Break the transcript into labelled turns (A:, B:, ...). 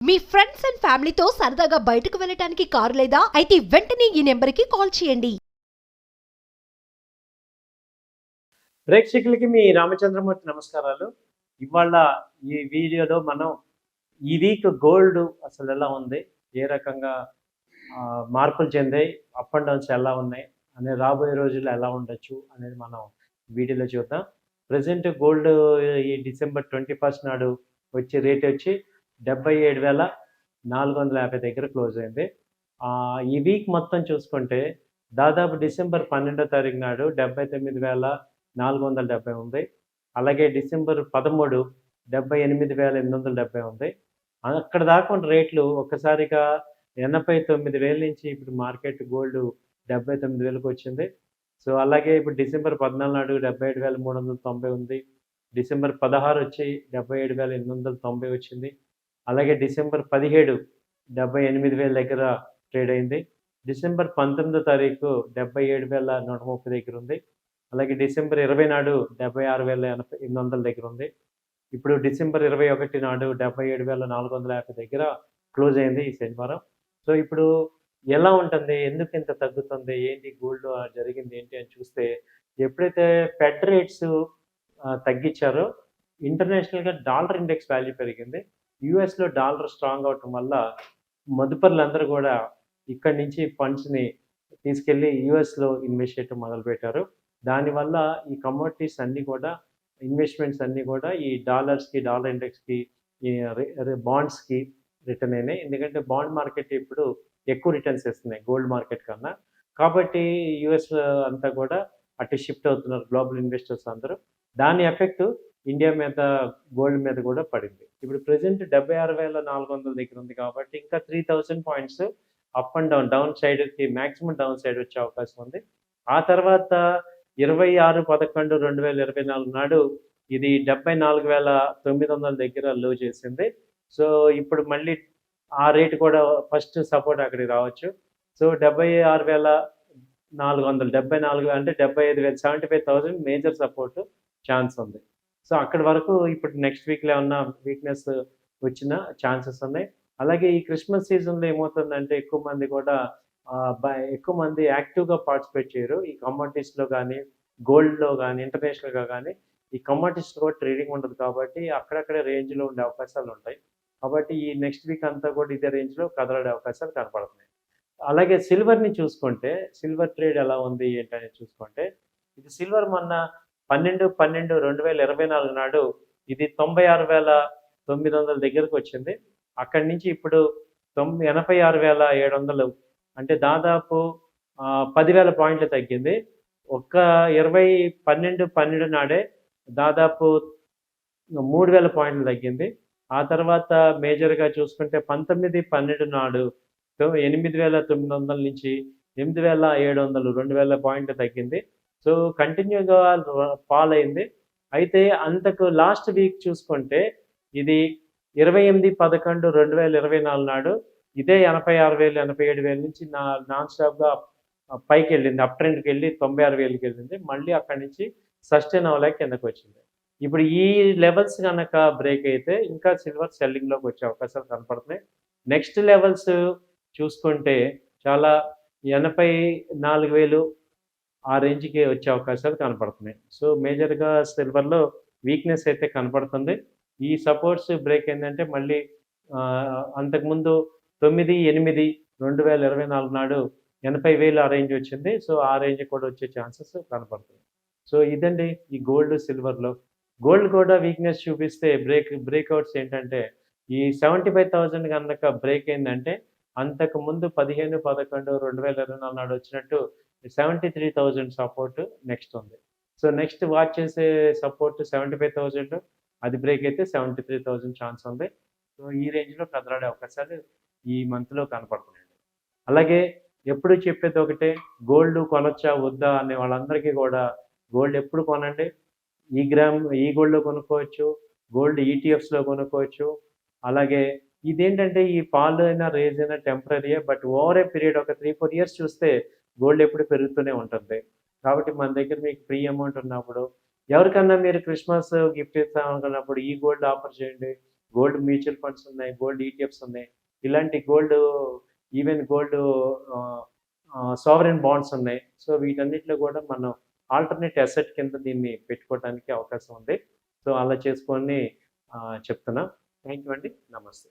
A: Me friends and ఫ్యామిలీతో సరదాగా బయటకు వెళ్ళటానికి కారు లేదా అయితే వెంటనే ఈ నెంబర్కి కాల్ చేయండి.
B: ప్రేక్షకులకి మీ రామచంద్రమూర్తి నమస్కారాలు. ఇవాళ ఈ వీడియోలో మనం ఈ వీక్ గోల్డ్ అసలు ఎలా ఉంది, ఏ రకంగా మార్పులు చెందాయి, అప్ అండ్ డౌన్స్ ఎలా ఉన్నాయి అనే రాబోయే రోజుల్లో ఎలా ఉండొచ్చు అనేది మనం వీడియోలో చూద్దాం. ప్రజెంట్ గోల్డ్ ఈ డిసెంబర్ 21 నాడు వచ్చే రేట్ వచ్చి 77,450 దగ్గర క్లోజ్ అయింది. ఈ వీక్ మొత్తం చూసుకుంటే దాదాపు డిసెంబర్ 12వ తారీఖు నాడు 79,470 ఉంది. అలాగే డిసెంబర్ 13 78,870 ఉంది. అక్కడ దాకా ఉన్న రేట్లు ఒక్కసారిగా 89,000 నుంచి ఇప్పుడు మార్కెట్ గోల్డ్ 79,000కి వచ్చింది. సో అలాగే ఇప్పుడు డిసెంబర్ 14 నాడు 77,390 ఉంది. డిసెంబర్ 16 వచ్చి 77,890 వచ్చింది. అలాగే డిసెంబర్ 17 78,000 దగ్గర ట్రేడ్ అయింది. డిసెంబర్ 19వ తారీఖు 77,130 దగ్గర ఉంది. అలాగే డిసెంబర్ 20 నాడు 76,800 దగ్గర ఉంది. ఇప్పుడు డిసెంబర్ 21 నాడు 77,450 దగ్గర క్లోజ్ అయింది ఈ శనివారం. సో ఇప్పుడు ఎలా ఉంటుంది, ఎందుకు ఇంత తగ్గుతుంది, ఏంటి గోల్డ్ జరిగింది ఏంటి అని చూస్తే, ఎప్పుడైతే ఫెడ్ రేట్స్ తగ్గించారో ఇంటర్నేషనల్గా డాలర్ ఇండెక్స్ వాల్యూ పెరిగింది. యూఎస్లో డాలర్ స్ట్రాంగ్ అవటం వల్ల మదుపరులందరూ కూడా ఇక్కడి నుంచి ఫండ్స్ని తీసుకెళ్ళి యూఎస్లో ఇన్వెస్ట్ చేయడం మొదలుపెట్టారు. దానివల్ల ఈ కమోడిటీస్ అన్నీ కూడా, ఇన్వెస్ట్మెంట్స్ అన్నీ కూడా ఈ డాలర్స్కి, డాలర్ ఇండెక్స్కి, ఈ బాండ్స్కి రిటర్న్ అయినాయి. ఎందుకంటే బాండ్ మార్కెట్ ఇప్పుడు ఎక్కువ రిటర్న్స్ ఇస్తున్నాయి గోల్డ్ మార్కెట్ కన్నా. కాబట్టి యూఎస్ అంతా కూడా అటు షిఫ్ట్ అవుతున్నారు గ్లోబల్ ఇన్వెస్టర్స్ అందరూ. దాని ఎఫెక్ట్ ఇండియా మీద, గోల్డ్ మీద కూడా పడింది. ఇప్పుడు ప్రెసెంట్ 76,400 దగ్గర ఉంది కాబట్టి ఇంకా 3,000 పాయింట్స్ అప్ అండ్ డౌన్ సైడ్కి మ్యాక్సిమం డౌన్ సైడ్ వచ్చే అవకాశం ఉంది. ఆ తర్వాత 26/11/2024 నాడు ఇది 74,900 దగ్గర లో చేసింది. సో ఇప్పుడు మళ్ళీ ఆ రేటు కూడా ఫస్ట్ సపోర్ట్ అక్కడికి రావచ్చు. సో 76,400, 74 అంటే 75,000, 75,000 మేజర్ సపోర్ట్ ఛాన్స్ ఉంది. సో అక్కడి వరకు ఇప్పుడు నెక్స్ట్ వీక్లో ఏమన్నా వీక్నెస్ వచ్చిన ఛాన్సెస్ ఉన్నాయి. అలాగే ఈ క్రిస్మస్ సీజన్లో ఏమవుతుందంటే ఎక్కువ మంది యాక్టివ్గా పార్టిసిపేట్ చేయరు. ఈ కమోడిటీస్లో కానీ, గోల్డ్లో కానీ, ఇంటర్నేషనల్గా కానీ ఈ కమోడిటీస్లో కూడా ట్రేడింగ్ ఉండదు కాబట్టి అక్కడక్కడే రేంజ్లో ఉండే అవకాశాలు ఉంటాయి. కాబట్టి ఈ నెక్స్ట్ వీక్ అంతా కూడా ఇదే రేంజ్లో కదలడే అవకాశాలు కనపడుతున్నాయి. అలాగే సిల్వర్ని చూసుకుంటే, సిల్వర్ ట్రేడ్ ఎలా ఉంది ఏంటనేది చూసుకుంటే, ఇది సిల్వర్ మొన్న 12/12/2024 నాడు ఇది 96,900 దగ్గరకు వచ్చింది. అక్కడి నుంచి ఇప్పుడు 86,700, అంటే దాదాపు 10,000 పాయింట్లు తగ్గింది. ఒక్క 20/12/12 నాడే దాదాపు 3,000 పాయింట్లు తగ్గింది. ఆ తర్వాత మేజర్గా చూసుకుంటే 19/12 నాడు 8,900 నుంచి 8,700, 2,000 పాయింట్లు తగ్గింది. సో కంటిన్యూగా ఫాల్ అయింది. అయితే అంతకు లాస్ట్ వీక్ చూసుకుంటే ఇది 28/11/2024 నాడు ఇదే 86,000, 87,000 నుంచి నాన్ స్టాప్గా పైకి వెళ్ళింది, అప్ ట్రెండ్కి వెళ్ళి 96,000కి వెళ్ళింది. మళ్ళీ అక్కడి నుంచి సస్టైన్ అవ్వలేక కిందకు వచ్చింది. ఇప్పుడు ఈ లెవెల్స్ కనుక బ్రేక్ అయితే ఇంకా సిల్వర్ సెల్లింగ్లోకి వచ్చే అవకాశాలు కనపడుతున్నాయి. నెక్స్ట్ లెవెల్స్ చూసుకుంటే చాలా 84,000 ఆ రేంజ్కి వచ్చే అవకాశాలు కనపడుతున్నాయి. సో మేజర్గా సిల్వర్లో వీక్నెస్ అయితే కనపడుతుంది. ఈ సపోర్ట్స్ బ్రేక్ ఏంటంటే మళ్ళీ అంతకుముందు 9/8/2024 నాడు 80,000 ఆ రేంజ్ వచ్చింది. సో ఆ రేంజ్ కూడా వచ్చే ఛాన్సెస్ కనపడుతుంది. సో ఇదండి ఈ గోల్డ్, సిల్వర్లో. గోల్డ్ కూడా వీక్నెస్ చూపిస్తే బ్రేక్అవుట్స్ ఏంటంటే ఈ 75,000 కనుక బ్రేక్ అయిందంటే అంతకుముందు 15/11/2024 నాడు వచ్చినట్టు 73,000 సపోర్ట్ నెక్స్ట్ ఉంది. సో నెక్స్ట్ వాచ్ చేసే సపోర్ట్ 75,000, అది బ్రేక్ అయితే 73,000 ఛాన్స్ ఉంది. సో ఈ రేంజ్లో కదలాడే అవకాశాలు ఈ మంత్లో కనపడుతున్నాయండి. అలాగే ఎప్పుడు చెప్పేది ఒకటే, గోల్డ్ కొనొచ్చా వద్దా అనే వాళ్ళందరికీ కూడా గోల్డ్ ఎప్పుడు కొనండి. ఈ గోల్డ్లో కొనుక్కోవచ్చు, గోల్డ్ ఈటీఎఫ్స్లో కొనుక్కోవచ్చు. అలాగే ఇదేంటంటే ఈ ఫాల్ అయినా రేజ్ అయినా టెంపరరీయే, బట్ ఓవర్ ఏ పీరియడ్ ఒక 3-4 ఇయర్స్ చూస్తే గోల్డ్ ఎప్పుడు పెరుగుతూనే ఉంటుంది. కాబట్టి మన దగ్గర మీకు ఫ్రీ అమౌంట్ ఉన్నప్పుడు, ఎవరికన్నా మీరు క్రిస్మస్ గిఫ్ట్ ఇస్తాం అనుకున్నప్పుడు ఈ గోల్డ్ ఆఫర్ చేయండి, గోల్డ్ మ్యూచువల్ ఫండ్స్ ఉన్నాయి, గోల్డ్ ఈటీఎఫ్స్ ఉన్నాయి. ఇలాంటి ఈవెన్ సావరెన్ బాండ్స్ ఉన్నాయి. సో వీటన్నిటిలో కూడా మనం ఆల్టర్‌నేట్ అసెట్ కింద దీన్ని పెట్టుకోవడానికి అవకాశం ఉంది. సో అలా చేసుకొని చెప్తున్నా. థాంక్ యూ అండి. నమస్తే.